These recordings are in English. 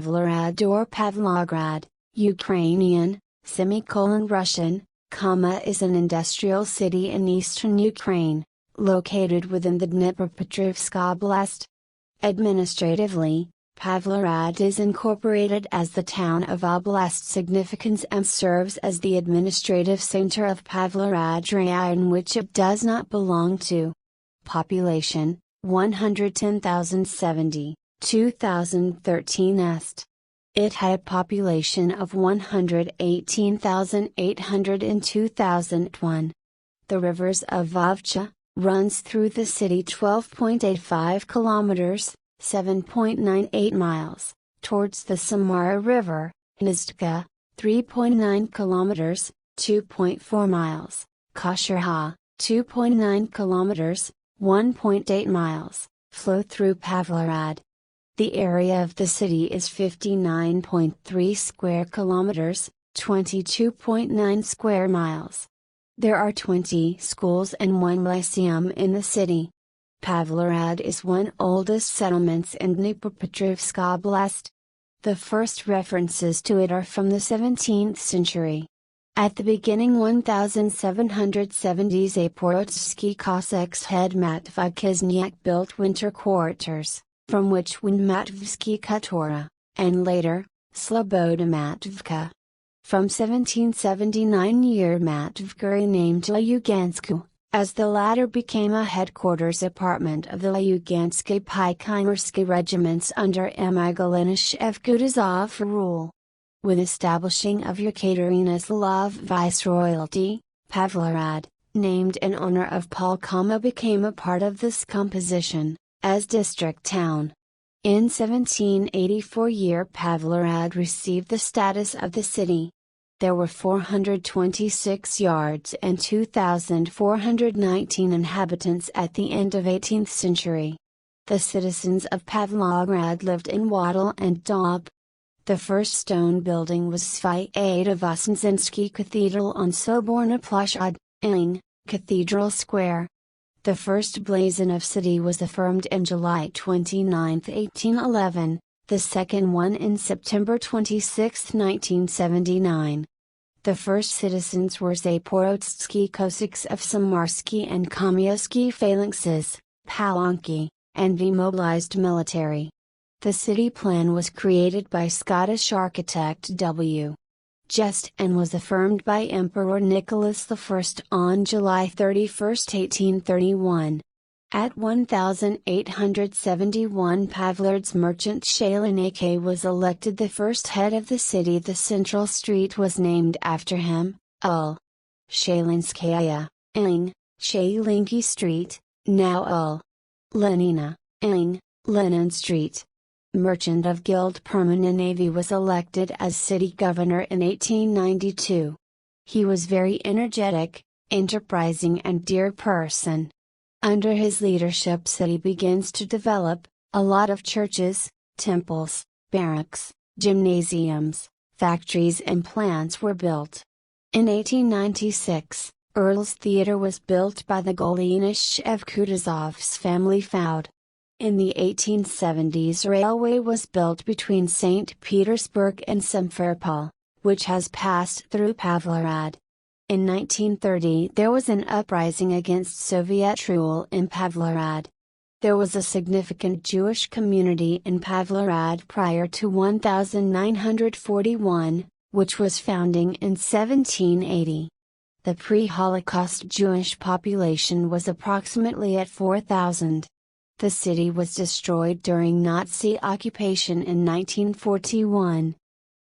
Pavlohrad or Pavlograd, Ukrainian, Russian, is an industrial city in eastern Ukraine, located within the Dnipropetrovsk Oblast. Administratively, Pavlohrad is incorporated as the town of Oblast significance and serves as the administrative center of Pavlodar Region, which it does not belong to. Population, 110,070, 2013 est. It had a population of 118,800 in 2001. The rivers of Vovcha runs through the city 12.85 kilometers, 7.98 miles, towards the Samara River, Nistka, 3.9 kilometers, 2.4 miles, Kashirha, 2.9 kilometers, 1.8 miles, flow through Pavlohrad. The area of the city is 59.3 square kilometers, 22.9 square miles. There are 20 schools and 1 lyceum in the city. Pavlorad is one oldest settlements in Dnipropetrovsk Oblast. The first references to it are from the 17th century. At the beginning 1770s a Porotsky Cossacks head Matvey Kizniak built winter quarters, from which went Matvsky Katora, and later, Sloboda Matvka. From 1779 year Matvka renamed Lyugansku, as the latter became a headquarters apartment of the Lyugansky Pioneersky regiments under Emigalinish Kutuzov rule. With establishing of Yekaterinoslav Viceroyalty, Pavlorad, named in honor of Paul Kama, became a part of this composition, as district town. In 1784 year Pavlorad received the status of the city. There were 426 yards and 2,419 inhabitants at the end of 18th century. The citizens of Pavlograd lived in wattle and daub. The first stone building was Sviatovostenskiy Cathedral on Soborna Ploshad, Ing, Cathedral Square. The first blazon of city was affirmed in July 29, 1811, the second one in September 26, 1979. The first citizens were Zaporotsky Cossacks of Samarsky and Kamyasky phalanxes, Palanki, and demobilized military. The city plan was created by Scottish architect W. Just and was affirmed by Emperor Nicholas I on July 31, 1831. At 1871 Pavlod's merchant Shalinake was elected the first head of the city. The central street was named after him, Ul. Shalinskaya, Ing, Shalinki Street, now Ul. Lenina, Ing, Lenin Street. Merchant of Guild Permanent was elected as city governor in 1892. He was very energetic, enterprising and dear person. Under his leadership city begins to develop, a lot of churches, temples, barracks, gymnasiums, factories and plants were built. In 1896, Earl's Theatre was built by the Golenish Kutuzov's family found. In the 1870s railway was built between St. Petersburg and Simferopol, which has passed through Pavlorad. In 1930 there was an uprising against Soviet rule in Pavlorad. There was a significant Jewish community in Pavlorad prior to 1941, which was founding in 1780. The pre-Holocaust Jewish population was approximately at 4,000. The city was destroyed during Nazi occupation in 1941.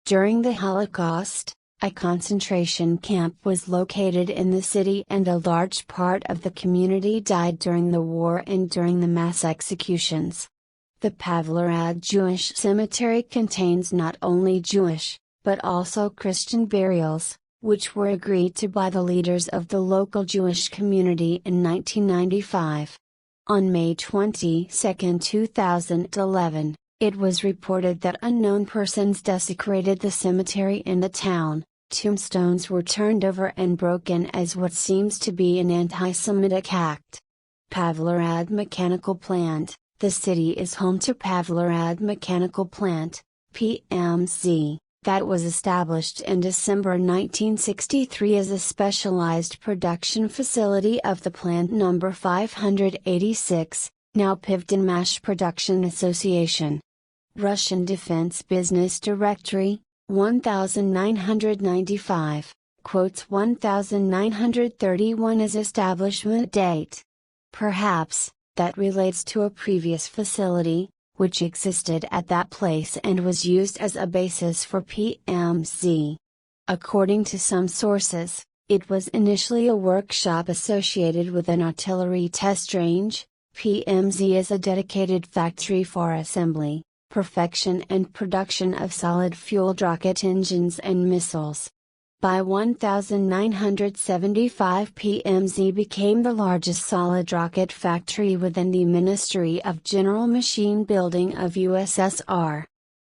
During the Holocaust, a concentration camp was located in the city and a large part of the community died during the war and during the mass executions. The Pavlorad Jewish Cemetery contains not only Jewish, but also Christian burials, which were agreed to by the leaders of the local Jewish community in 1995. On May 22, 2011, it was reported that unknown persons desecrated the cemetery in the town. Tombstones were turned over and broken as what seems to be an anti-Semitic act. Pavlorad Mechanical Plant. The city is home to Pavlorad Mechanical Plant, PMZ, that was established in December 1963 as a specialized production facility of the plant number 586, now Pivdenmash Production Association. Russian Defense Business Directory, 1995, quotes 1931 as establishment date. Perhaps, that relates to a previous facility, which existed at that place and was used as a basis for PMZ. According to some sources, it was initially a workshop associated with an artillery test range. PMZ is a dedicated factory for assembly, perfection and production of solid-fueled rocket engines and missiles. By 1975 PMZ became the largest solid rocket factory within the Ministry of General Machine Building of USSR.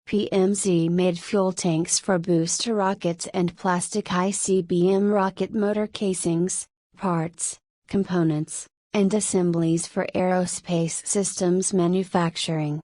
PMZ made fuel tanks for booster rockets and plastic ICBM rocket motor casings, parts, components, and assemblies for aerospace systems manufacturing.